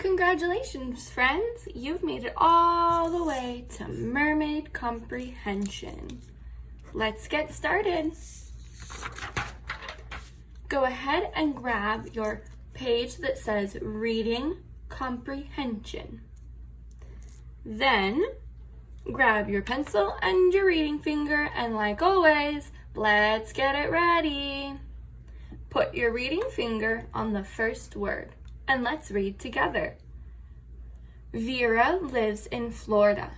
Congratulations, friends! You've made it all the way to Mermaid Comprehension. Let's get started. Go ahead and grab your page that says Reading Comprehension. Then grab your pencil and your reading finger, and like always, let's get it ready. Put your reading finger on the first word, and let's read together. Vera lives in Florida.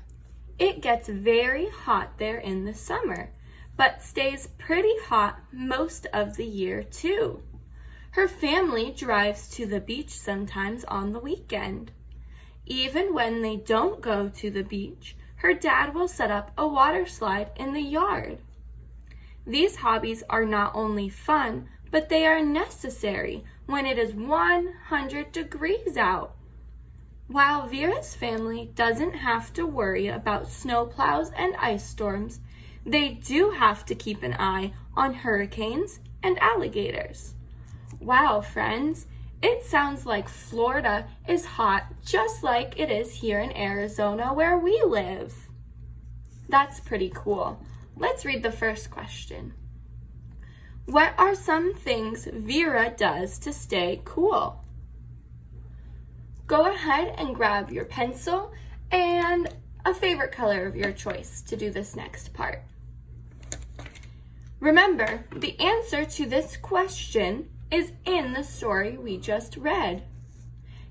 It gets very hot there in the summer, but stays pretty hot most of the year too. Her family drives to the beach sometimes on the weekend. Even when they don't go to the beach, her dad will set up a water slide in the yard. These hobbies are not only fun, but they are necessary when it is 100 degrees out. While Vera's family doesn't have to worry about snowplows and ice storms, they do have to keep an eye on hurricanes and alligators. Wow, friends, it sounds like Florida is hot just like it is here in Arizona where we live. That's pretty cool. Let's read the first question. What are some things Vera does to stay cool? Go ahead and grab your pencil and a favorite color of your choice to do this next part. Remember, the answer to this question is in the story we just read.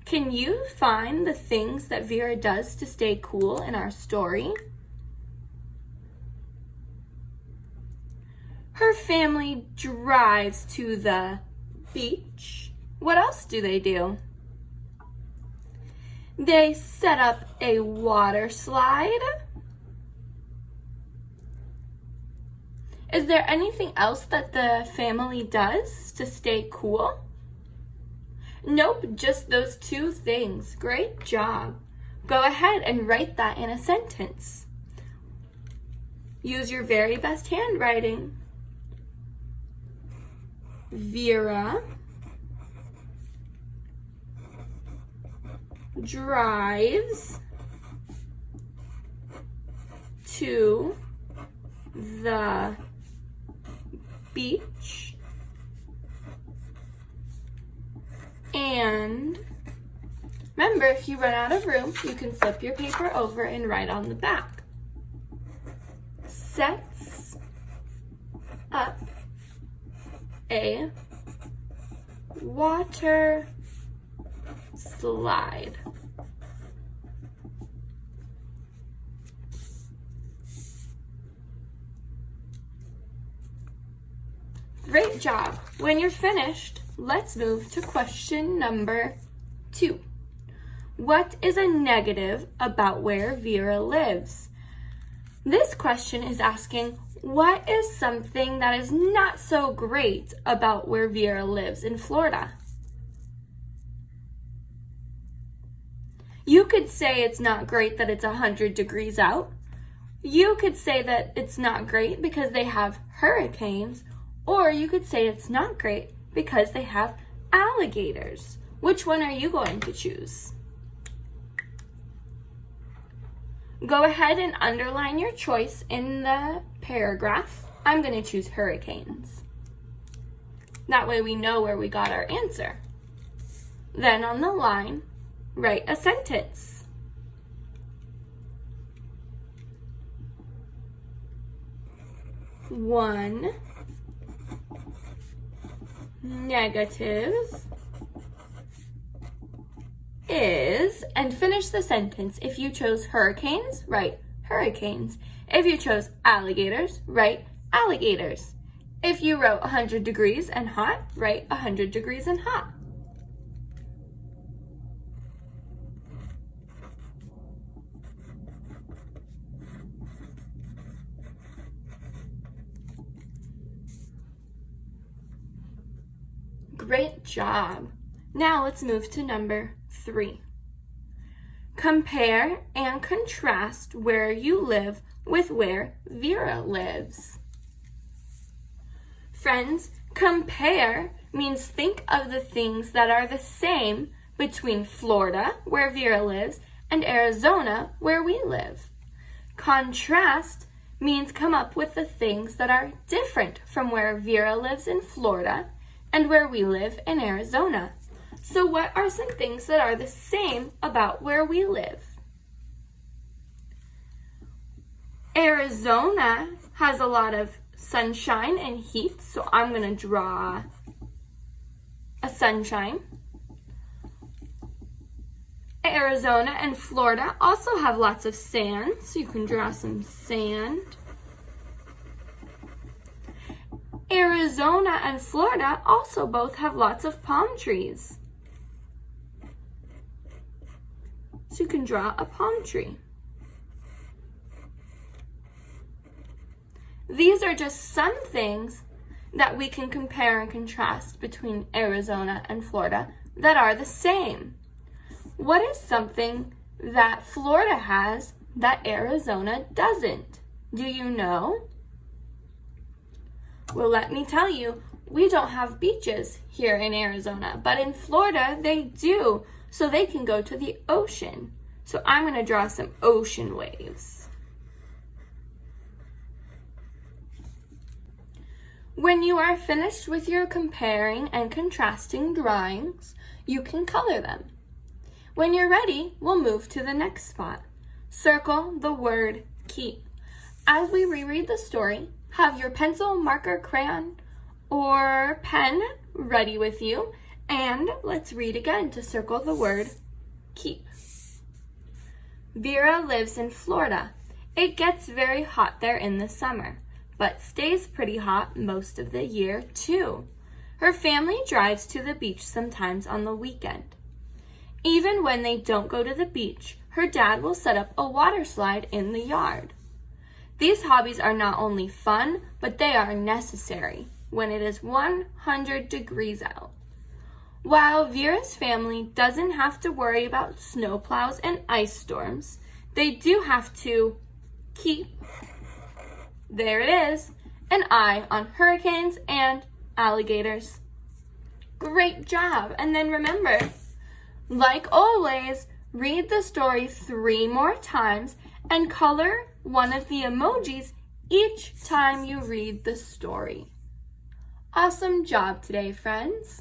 Can you find the things that Vera does to stay cool in our story? Her family drives to the beach. What else do they do? They set up a water slide. Is there anything else that the family does to stay cool? Nope, just those two things. Great job. Go ahead and write that in a sentence. Use your very best handwriting. Vera drives to the beach and remember, if you run out of room, you can flip your paper over and write on the back. Sets up a water slide. Great job. When you're finished, let's move to question number 2. What is a negative about where Vera lives? This question is asking, what is something that is not so great about where Vera lives in Florida? You could say it's not great that it's 100 degrees out. You could say that it's not great because they have hurricanes, or you could say it's not great because they have alligators. Which one are you going to choose? Go ahead and underline your choice in the paragraph. I'm going to choose hurricanes. That way we know where we got our answer. Then on the line, write a sentence. One negative is, and finish the sentence. If you chose hurricanes, write hurricanes. If you chose alligators, write alligators. If you wrote 100 degrees and hot, write 100 degrees and hot. Great job. Now let's move to number 3. Compare and contrast where you live with where Vera lives. Friends, compare means think of the things that are the same between Florida, where Vera lives, and Arizona, where we live. Contrast means come up with the things that are different from where Vera lives in Florida and where we live in Arizona. So what are some things that are the same about where we live? Arizona has a lot of sunshine and heat, so I'm going to draw a sunshine. Arizona and Florida also have lots of sand, so you can draw some sand. Arizona and Florida also both have lots of palm trees, so you can draw a palm tree. These are just some things that we can compare and contrast between Arizona and Florida that are the same. What is something that Florida has that Arizona doesn't? Do you know? Well, let me tell you, we don't have beaches here in Arizona, but in Florida they do, so they can go to the ocean. So I'm going to draw some ocean waves. When you are finished with your comparing and contrasting drawings, you can color them. When you're ready, we'll move to the next spot. Circle the word keep. As we reread the story, have your pencil, marker, crayon, or pen ready with you, and let's read again to circle the word keep. Vera lives in Florida. It gets very hot there in the summer, but stays pretty hot most of the year too. Her family drives to the beach sometimes on the weekend. Even when they don't go to the beach, her dad will set up a water slide in the yard. These hobbies are not only fun, but they are necessary when it is 100 degrees out. While Vera's family doesn't have to worry about snowplows and ice storms, they do have to keep, there it is, an eye on hurricanes and alligators. Great job! And then remember, like always, read the story 3 more times and color one of the emojis each time you read the story. Awesome job today, friends!